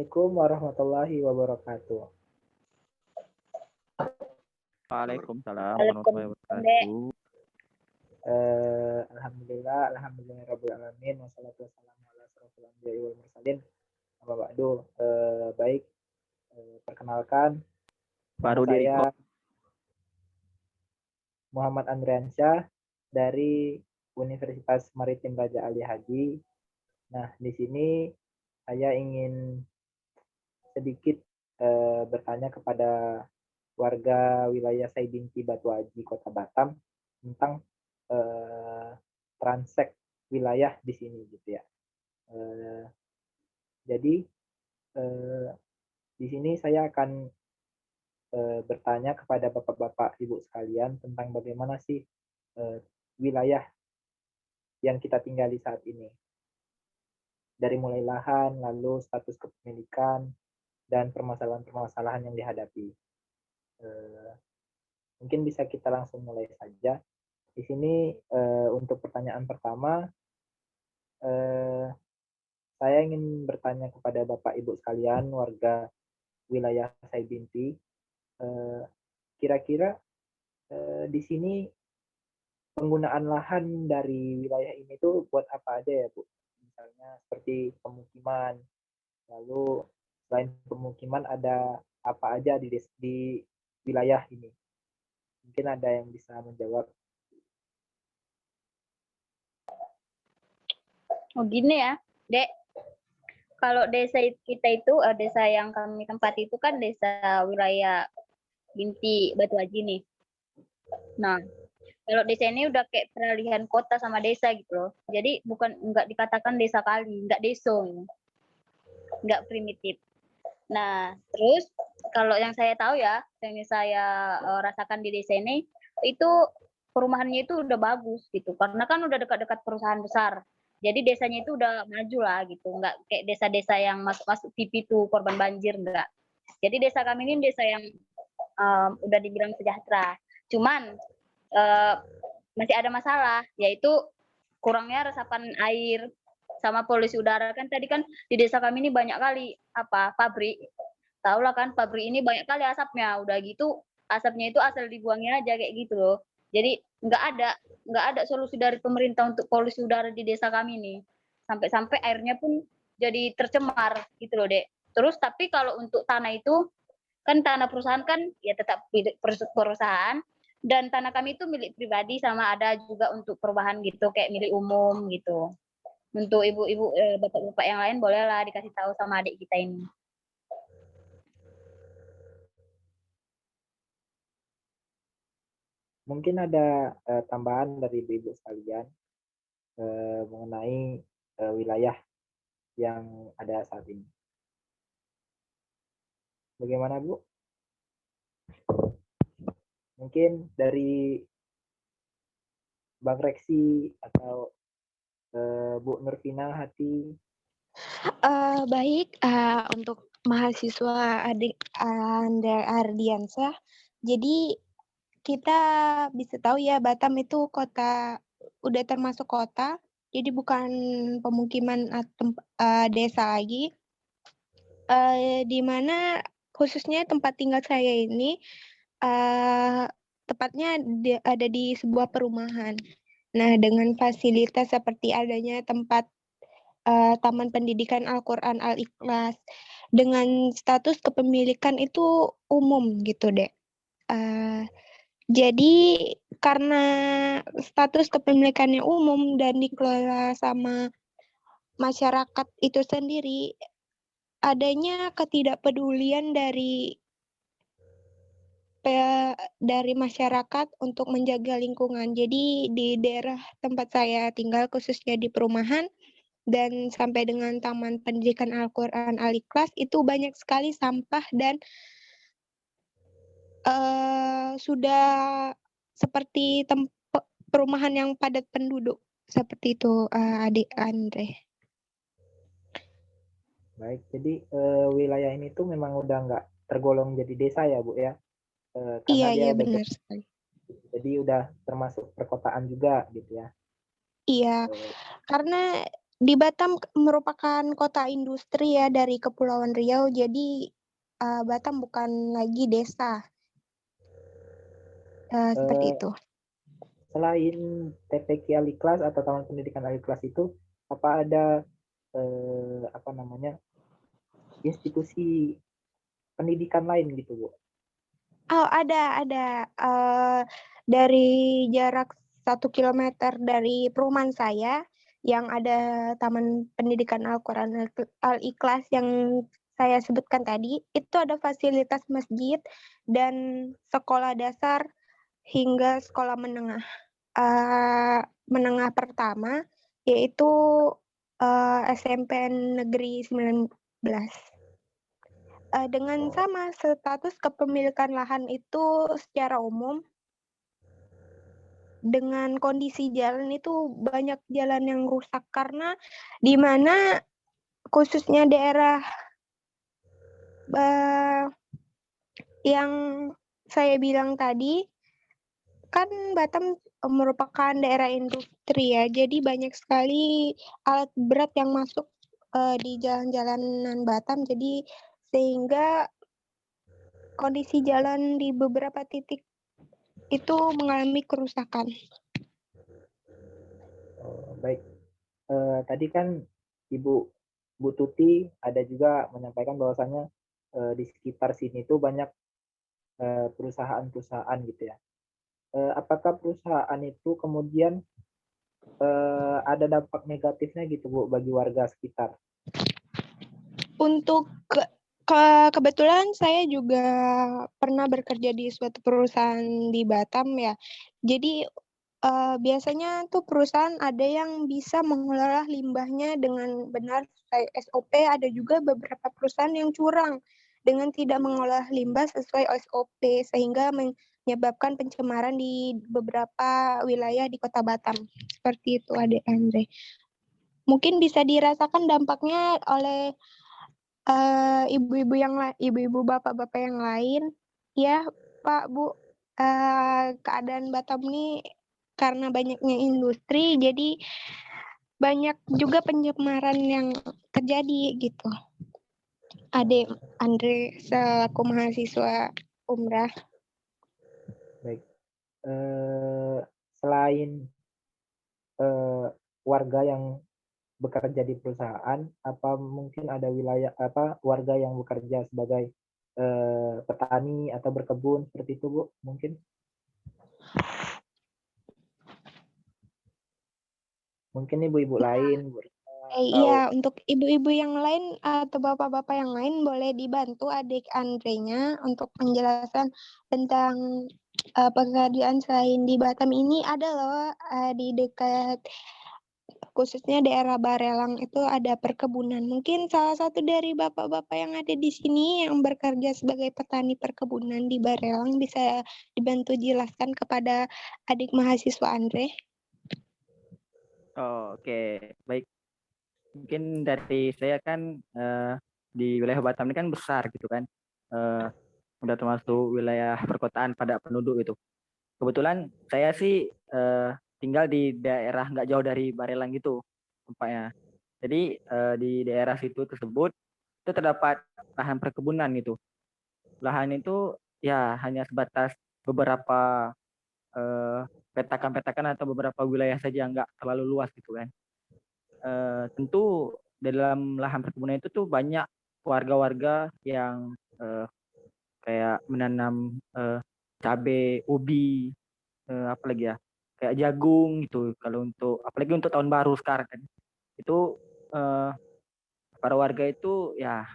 Assalamualaikum warahmatullahi wabarakatuh. Waalaikumsalam warahmatullahi wabarakatuh. Alhamdulillah rabbil alamin wassalatu wassalamu ala asyrofil anbiya'i wal mursalin. Amma ba'du. Baik, perkenalkan Baru nama diri saya Muhammad Andriansyah dari Universitas Maritim Raja Ali Haji. Nah, di sini saya ingin sedikit bertanya kepada warga wilayah Saibinti Batu Aji Kota Batam tentang transek wilayah di sini gitu ya. Jadi di sini saya akan bertanya kepada bapak-bapak ibu sekalian tentang bagaimana sih wilayah yang kita tinggali saat ini. Dari mulai lahan, lalu status kepemilikan, dan permasalahan-permasalahan yang dihadapi. Mungkin bisa kita langsung mulai saja. Di sini untuk pertanyaan pertama, saya ingin bertanya kepada Bapak Ibu sekalian, warga wilayah Saibinti, kira-kira di sini penggunaan lahan dari wilayah ini tuh buat apa aja ya, Bu? Misalnya seperti pemukiman, lalu selain pemukiman ada apa aja di wilayah ini? Mungkin ada yang bisa menjawab. Oh gini ya, Dek. Kalau desa kita itu, desa yang kami tempati itu kan desa wilayah Binti Batu Aji nih. Nah, kalau desa ini udah kayak peralihan kota sama desa gitu loh. Jadi nggak dikatakan desa kali, nggak deso, nggak primitif. Nah, terus kalau yang saya tahu ya, yang saya rasakan di desa ini, itu perumahannya itu udah bagus gitu. Karena kan udah dekat-dekat perusahaan besar. Jadi desanya itu udah maju lah gitu, nggak kayak desa-desa yang masuk-masuk TV tuh korban banjir, enggak. Jadi desa kami ini desa yang udah dibilang sejahtera. Cuman masih ada masalah, yaitu kurangnya resapan air sama polusi udara. Kan tadi kan di desa kami ini banyak kali pabrik. Tahu lah kan pabrik ini banyak kali asapnya. Udah gitu asapnya itu asal dibuangnya aja kayak gitu loh. Jadi nggak ada solusi dari pemerintah untuk polusi udara di desa kami nih. Sampai-sampai airnya pun jadi tercemar gitu loh, Dek. Terus tapi kalau untuk tanah itu kan tanah perusahaan kan ya tetap perusahaan, dan tanah kami itu milik pribadi sama ada juga untuk perubahan gitu kayak milik umum gitu. Untuk ibu-ibu bapak-bapak yang lain bolehlah dikasih tahu sama adik kita ini. Mungkin ada tambahan dari ibu-ibu sekalian mengenai wilayah yang ada saat ini. Bagaimana, Bu? Mungkin dari Bang Reksi atau Bu Nurvina Hati. Baik, untuk mahasiswa adik Anda Ardiansyah, jadi kita bisa tahu ya Batam itu udah termasuk kota, jadi bukan pemukiman atau desa lagi. Di mana khususnya tempat tinggal saya ini tepatnya ada di sebuah perumahan. Nah, dengan fasilitas seperti adanya tempat Taman Pendidikan Al-Quran Al-Ikhlas dengan status kepemilikan itu umum gitu deh. Jadi karena status kepemilikannya umum dan dikelola sama masyarakat itu sendiri, adanya ketidakpedulian dari masyarakat untuk menjaga lingkungan. Jadi di daerah tempat saya tinggal khususnya di perumahan dan sampai dengan Taman Pendidikan Al-Quran Al-Ikhlas itu banyak sekali sampah dan sudah seperti perumahan yang padat penduduk seperti itu, adik Andre. Baik, jadi wilayah ini tuh memang udah nggak tergolong jadi desa ya, Bu ya? Karena dia Iya udah benar sekali. jadi udah termasuk perkotaan juga gitu ya. Iya, karena Di Batam merupakan kota industri ya dari Kepulauan Riau, jadi Batam bukan lagi desa. Seperti Eh, itu. Selain TPQ Al-Ikhlas atau Taman Pendidikan Al-Ikhlas itu, apa ada apa namanya institusi pendidikan lain gitu, Bu? Oh, ada. Dari jarak 1 kilometer dari perumahan saya, yang ada Taman Pendidikan Al-Quran Al-Ikhlas yang saya sebutkan tadi, itu ada fasilitas masjid dan sekolah dasar hingga sekolah menengah. Menengah pertama, yaitu SMP Negeri 19. Dengan sama status kepemilikan lahan itu secara umum, dengan kondisi jalan itu banyak jalan yang rusak karena di mana khususnya daerah yang saya bilang tadi, kan Batam merupakan daerah industri ya, jadi banyak sekali alat berat yang masuk di jalan-jalanan Batam, jadi sehingga kondisi jalan di beberapa titik itu mengalami kerusakan. Baik, tadi kan Ibu Bu Tuti ada juga menyampaikan bahwasannya di sekitar sini tuh banyak perusahaan-perusahaan gitu ya. Apakah perusahaan itu kemudian ada dampak negatifnya gitu Bu bagi warga sekitar? Untuk kebetulan saya juga pernah bekerja di suatu perusahaan di Batam ya. Jadi biasanya tuh perusahaan ada yang bisa mengelola limbahnya dengan benar sesuai SOP, ada juga beberapa perusahaan yang curang dengan tidak mengolah limbah sesuai SOP sehingga menyebabkan pencemaran di beberapa wilayah di Kota Batam. Seperti itu, Adik Andre. Mungkin bisa dirasakan dampaknya oleh ibu-ibu bapak-bapak yang lain ya Pak Bu. Keadaan Batam ini karena banyaknya industri jadi banyak juga pencemaran yang terjadi gitu. Ade Andre selaku mahasiswa umrah. Baik, selain warga yang bekerja di perusahaan, apa mungkin ada wilayah apa warga yang bekerja sebagai petani atau berkebun seperti itu Bu? Mungkin ibu-ibu lain Bu, atau Iya, untuk ibu-ibu yang lain atau bapak-bapak yang lain boleh dibantu adik Andrenya untuk penjelasan tentang pekerjaan selain di Batam ini ada loh di dekat khususnya daerah Barelang itu ada perkebunan. Mungkin salah satu dari bapak-bapak yang ada di sini yang bekerja sebagai petani perkebunan di Barelang bisa dibantu jelaskan kepada adik mahasiswa Andre. Oh, oke, baik. Mungkin dari saya kan di wilayah Batam ini kan besar gitu kan. Eh, udah termasuk wilayah perkotaan padat penduduk itu. Kebetulan saya sih tinggal di daerah nggak jauh dari Barelang gitu tempatnya. Jadi di daerah situ tersebut itu terdapat lahan perkebunan gitu. Lahan itu ya hanya sebatas beberapa petakan-petakan atau beberapa wilayah saja, nggak terlalu luas gitu kan. Tentu dalam lahan perkebunan itu tuh banyak warga-warga yang kayak menanam cabai, ubi, apa lagi ya, kayak jagung gitu. Kalau untuk apalagi untuk tahun baru sekarang kan, itu para warga itu ya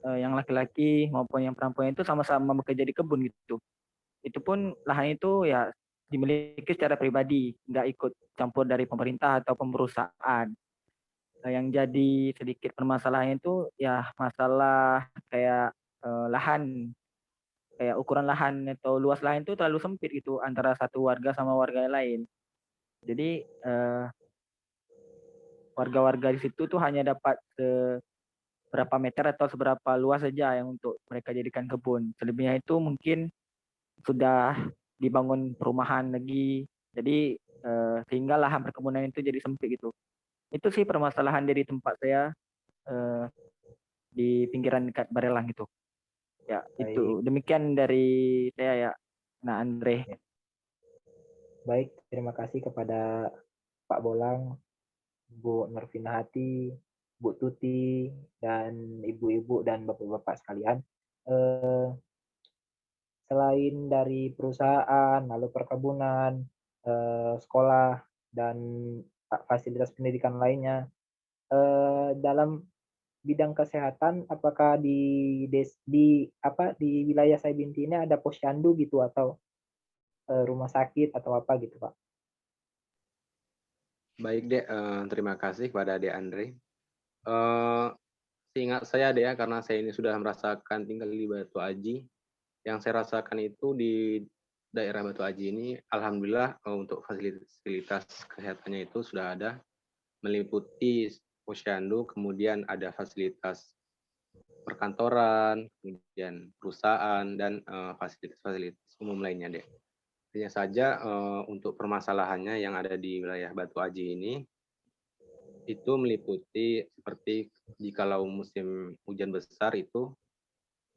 yang laki-laki maupun yang perempuan itu sama-sama bekerja di kebun gitu. Itu pun lahan itu ya dimiliki secara pribadi, nggak ikut campur dari pemerintah atau perusahaan. Yang jadi sedikit permasalahan itu ya masalah kayak lahan, kayak ukuran lahan atau luas lahan itu terlalu sempit gitu antara satu warga sama warga lain. Jadi warga-warga di situ tuh hanya dapat seberapa meter atau seberapa luas saja yang untuk mereka jadikan kebun. Selebihnya itu mungkin sudah dibangun perumahan lagi. Jadi sehingga lahan perkebunan itu jadi sempit gitu. Itu sih permasalahan dari tempat saya di pinggiran dekat Barelang itu. Ya, itu demikian dari saya ya, Nah Andre. Baik, terima kasih kepada Pak Bolang, Bu Nurvina Hati, Bu Tuti, dan ibu-ibu dan bapak-bapak sekalian. Selain dari perusahaan, lalu perkebunan, sekolah, dan fasilitas pendidikan lainnya, dalam bidang kesehatan, apakah di wilayah saya Binti ini ada posyandu gitu atau rumah sakit atau apa gitu, Pak? Baik, Dek. Terima kasih kepada Dek Andre. Seingat saya, Dek, ya, karena saya ini sudah merasakan tinggal di Batu Aji, yang saya rasakan itu di daerah Batu Aji ini, alhamdulillah untuk fasilitas kesehatannya itu sudah ada, meliputi posyandu, kemudian ada fasilitas perkantoran, kemudian perusahaan, dan fasilitas-fasilitas umum lainnya, Dek. Hanya saja untuk permasalahannya yang ada di wilayah Batu Aji ini, itu meliputi seperti jikalau musim hujan besar itu,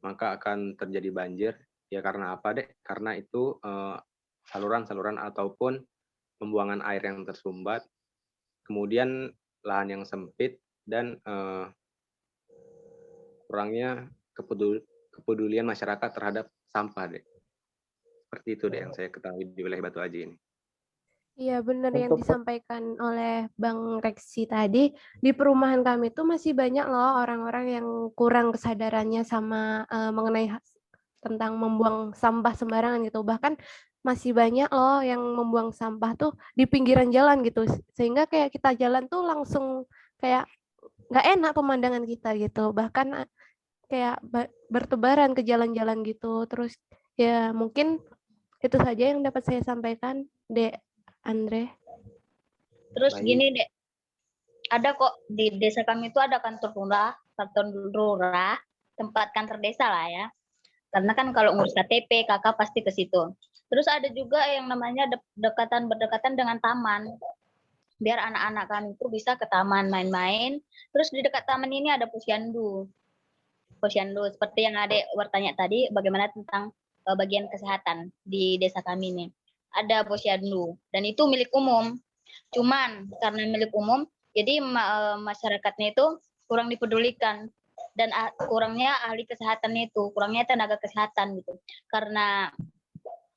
maka akan terjadi banjir. Ya karena apa, Dek? Karena itu saluran-saluran ataupun pembuangan air yang tersumbat, kemudian lahan yang sempit, dan kurangnya kepedulian masyarakat terhadap sampah, Dek. Seperti itu, Dek, yang saya ketahui di wilayah Batu Aji ini. Iya, benar yang Untuk disampaikan oleh Bang Reksi tadi. Di perumahan kami itu masih banyak loh orang-orang yang kurang kesadarannya sama mengenai tentang membuang sampah sembarangan gitu. Bahkan masih banyak loh yang membuang sampah tuh di pinggiran jalan gitu. Sehingga kayak kita jalan tuh langsung kayak nggak enak pemandangan kita gitu. Bahkan kayak bertebaran ke jalan-jalan gitu. Terus ya mungkin itu saja yang dapat saya sampaikan, Dek Andre. Terus Baik. gini, Dek. Ada kok di desa kami itu ada kantor lurah, tempat kantor desa lah ya. Karena kan kalau ngurus KTP, kakak pasti ke situ. Terus ada juga yang namanya berdekatan dengan taman. Biar anak-anak kami itu bisa ke taman main-main. Terus di dekat taman ini ada posyandu. Posyandu seperti yang Adek bertanya tadi, bagaimana tentang bagian kesehatan di desa kami ini. Ada posyandu dan itu milik umum. Cuman karena milik umum, jadi masyarakatnya itu kurang dipedulikan dan kurangnya ahli kesehatan itu, kurangnya tenaga kesehatan gitu. Karena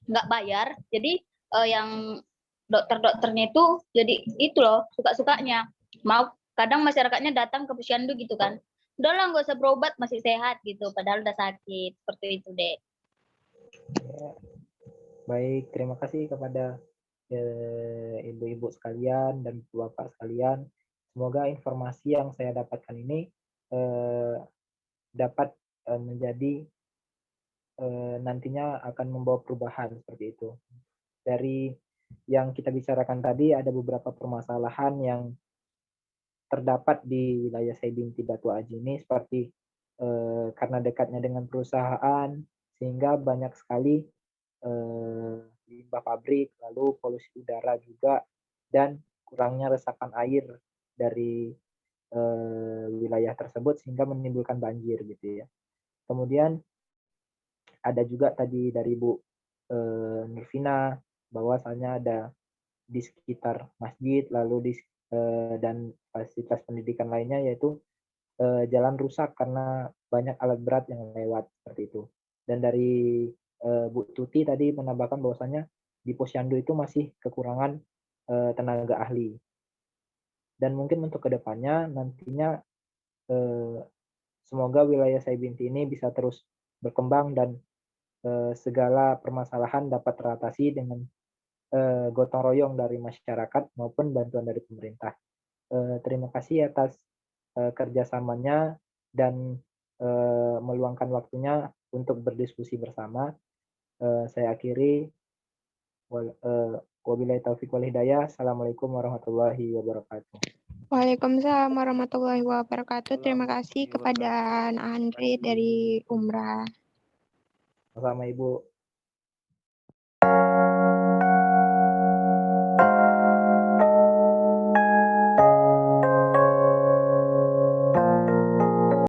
nggak bayar, jadi yang dokter-dokternya itu jadi itu loh suka-sukanya. Mau kadang masyarakatnya datang ke posyandu gitu kan. Udahlah nggak usah berobat masih sehat gitu, padahal udah sakit. Seperti itu, Dek. Ya. Baik, terima kasih kepada ibu-ibu sekalian dan bapak sekalian. Semoga informasi yang saya dapatkan ini dapat menjadi nantinya akan membawa perubahan seperti itu. Dari yang kita bicarakan tadi ada beberapa permasalahan yang terdapat di wilayah saya Binti Batu Aji ini seperti karena dekatnya dengan perusahaan sehingga banyak sekali limbah pabrik, lalu polusi udara juga, dan kurangnya resapan air dari wilayah tersebut sehingga menimbulkan banjir gitu ya. Kemudian ada juga tadi dari Bu Nurvina bahwasanya ada di sekitar masjid lalu dan fasilitas pendidikan lainnya yaitu jalan rusak karena banyak alat berat yang lewat seperti itu. Dan dari Bu Tuti tadi menambahkan bahwasanya di posyandu itu masih kekurangan tenaga ahli. Dan mungkin untuk kedepannya nantinya semoga wilayah saya Binti ini bisa terus berkembang dan segala permasalahan dapat teratasi dengan gotong royong dari masyarakat maupun bantuan dari pemerintah. Terima kasih atas kerjasamanya dan meluangkan waktunya untuk berdiskusi bersama. Saya akhiri. Wabillahi taufiq wal hidayah. Assalamualaikum warahmatullahi wabarakatuh. Waalaikumsalam warahmatullahi wabarakatuh. Terima kasih kepada Andre dari Umrah. Sama Ibu.